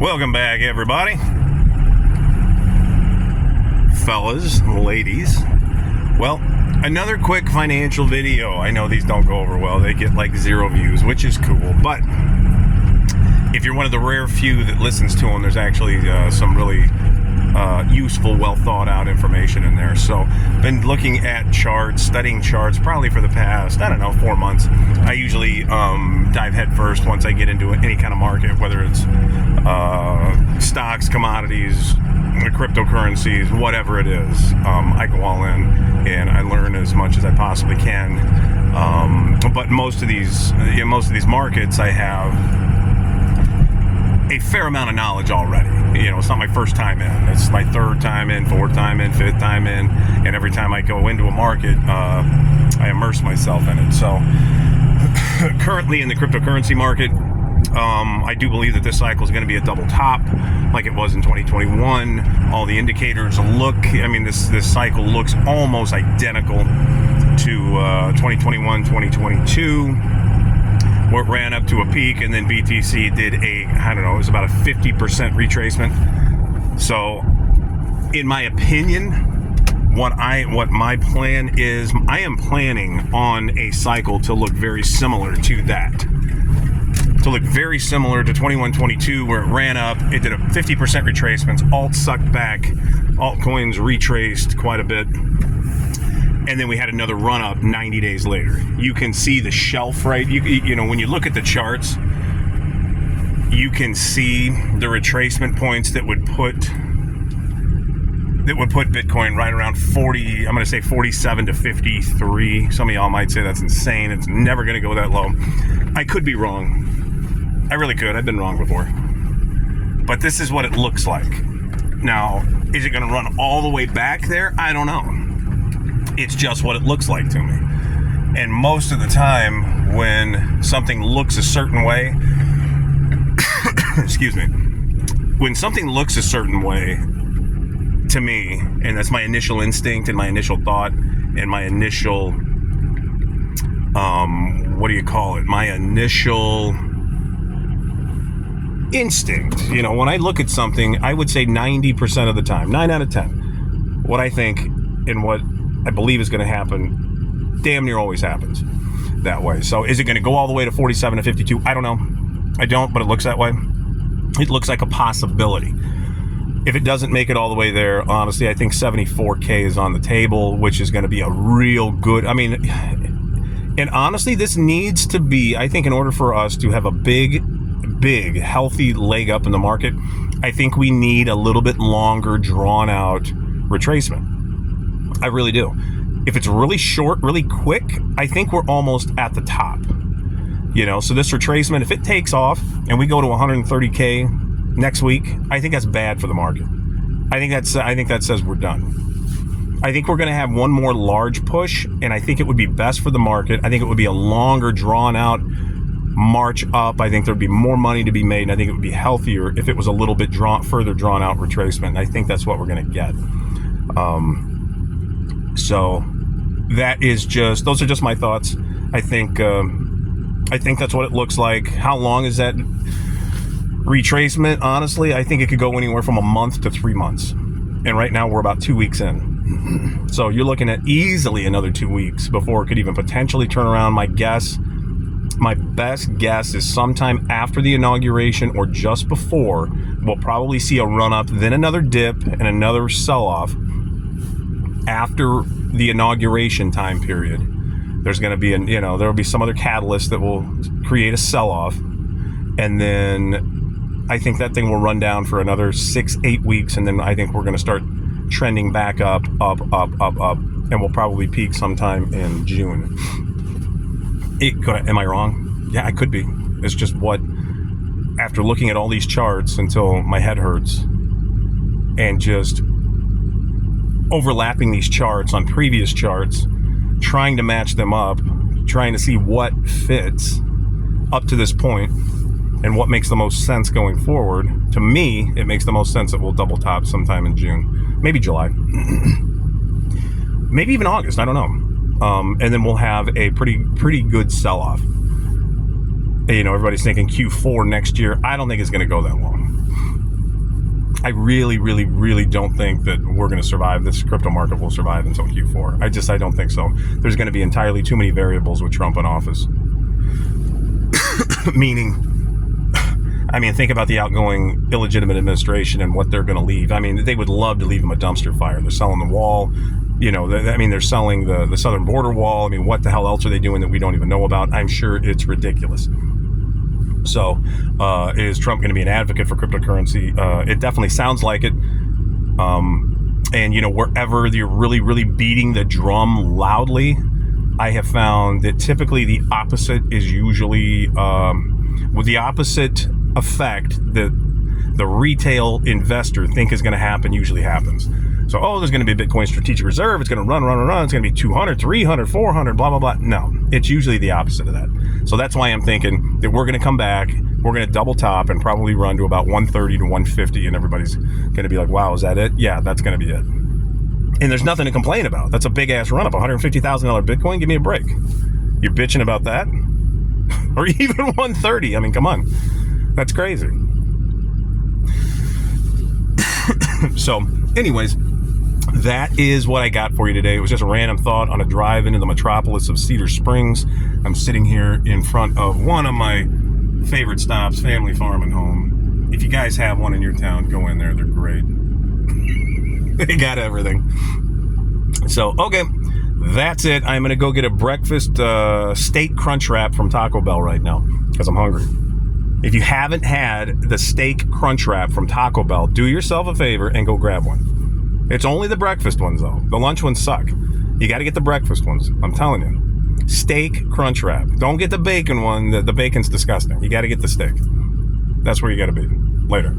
Welcome back, everybody. Fellas, ladies. Well, another quick financial video. I know these don't go over well. They get like 0 views, which is cool. But if you're one of the rare few that listens to them, there's actually some really useful, well thought out information in there. So been looking at charts, studying charts probably for the past, 4 months. I usually dive head first once I get into any kind of market, whether it's stocks, commodities, cryptocurrencies, whatever it is. I go all in and I learn as much as I possibly can. But most of these markets, I have a fair amount of knowledge already. It's not my first time in. It's my third time in, fourth time in, fifth time in, and every time I go into a market, I immerse myself in it. So currently in the cryptocurrency market, I do believe that this cycle is going to be a double top like it was in 2021. All the indicators look, this cycle looks almost identical to 2021, 2022. Where it ran up to a peak, and then BTC did it was about a 50% retracement. So, in my opinion, what my plan is, I am planning on a cycle to look very similar to that. To look very similar to 21-22, where it ran up, it did a 50% retracements, alt sucked back, altcoins retraced quite a bit. And then we had another run up 90 days later. You can see the shelf, right? You know, when you look at the charts, you can see the retracement points that would put Bitcoin right around 40. I'm going to say 47 to 53. Some of y'all might say that's insane. It's never going to go that low. I could be wrong. I really could. I've been wrong before. But this is what it looks like. Now, is it going to run all the way back there? I don't know. It's just what it looks like to me. And most of the time when something looks a certain way, excuse me, when something looks a certain way to me, and that's my initial instinct and my initial thought and my initial, my initial instinct. When I look at something, I would say 90% of the time, 9 out of 10, what I think and what I believe is going to happen damn near always happens that way. So is it going to go all the way to 47 to 52? I don't know. I don't, but it looks that way. It looks like a possibility. If it doesn't make it all the way there, honestly, I think 74K is on the table, which is going to be a real good, and honestly, this needs to be, I think in order for us to have a big, healthy leg up in the market, I think we need a little bit longer drawn out retracement. I really do. If it's really short, really quick, I think we're almost at the top. So this retracement, if it takes off and we go to 130K next week, I think that's bad for the market. I think that says we're done. I think we're going to have one more large push, and I think it would be best for the market. I think it would be a longer drawn out march up. I think there'd be more money to be made, and I think it would be healthier if it was a little bit further drawn out retracement. And I think that's what we're going to get. So those are just my thoughts. I think that's what it looks like. How long is that retracement? Honestly, I think it could go anywhere from a month to 3 months. And right now we're about 2 weeks in. So you're looking at easily another 2 weeks before it could even potentially turn around. My best guess is sometime after the inauguration or just before, we'll probably see a run up, then another dip and another sell off. After the inauguration time period, there's going to be there will be some other catalyst that will create a sell-off, and then I think that thing will run down for another 6-8 weeks, and then I think we're going to start trending back up, and we'll probably peak sometime in June. Am I wrong? Yeah, I could be. It's just after looking at all these charts until my head hurts, and just overlapping these charts on previous charts, trying to match them up, trying to see what fits up to this point and what makes the most sense going forward. To me, it makes the most sense that we'll double top sometime in June, maybe July, maybe even August, I don't know. And then we'll have a pretty good sell-off. Everybody's thinking Q4 next year. I don't think it's going to go that long. I really, really, really don't think that we're going to survive. This crypto market will survive until Q4. I don't think so. There's going to be entirely too many variables with Trump in office. Meaning, I mean, think about the outgoing illegitimate administration and what they're going to leave. I mean, they would love to leave them a dumpster fire. They're selling the wall. You know, they're selling the southern border wall. I mean, what the hell else are they doing that we don't even know about? I'm sure it's ridiculous. So, is Trump going to be an advocate for cryptocurrency? It definitely sounds like it. And, you know, wherever you're really, really beating the drum loudly, I have found that typically the opposite is usually, with the opposite effect that the retail investor think is going to happen usually happens. So, there's going to be a Bitcoin strategic reserve. It's going to run. It's going to be 200, 300, 400, blah, blah, blah. No, it's usually the opposite of that. So that's why I'm thinking that we're going to come back, we're going to double top and probably run to about 130 to 150. And everybody's going to be like, wow, is that it? Yeah, that's going to be it. And there's nothing to complain about. That's a big ass run up. $150,000 Bitcoin. Give me a break. You're bitching about that? Or even 130. I mean, come on. That's crazy. So, anyways, that is what I got for you today. It was just a random thought on a drive into the metropolis of Cedar Springs. I'm sitting here in front of one of my favorite stops, Family Farm and Home. If you guys have one in your town, go in there. They're great. They got everything. So, okay, that's it. I'm going to go get a breakfast steak crunch wrap from Taco Bell right now because I'm hungry. If you haven't had the steak crunch wrap from Taco Bell, do yourself a favor and go grab one. It's only the breakfast ones, though. The lunch ones suck. You got to get the breakfast ones. I'm telling you. Steak crunch wrap. Don't get the bacon one. The bacon's disgusting. You got to get the steak. That's where you got to be. Later.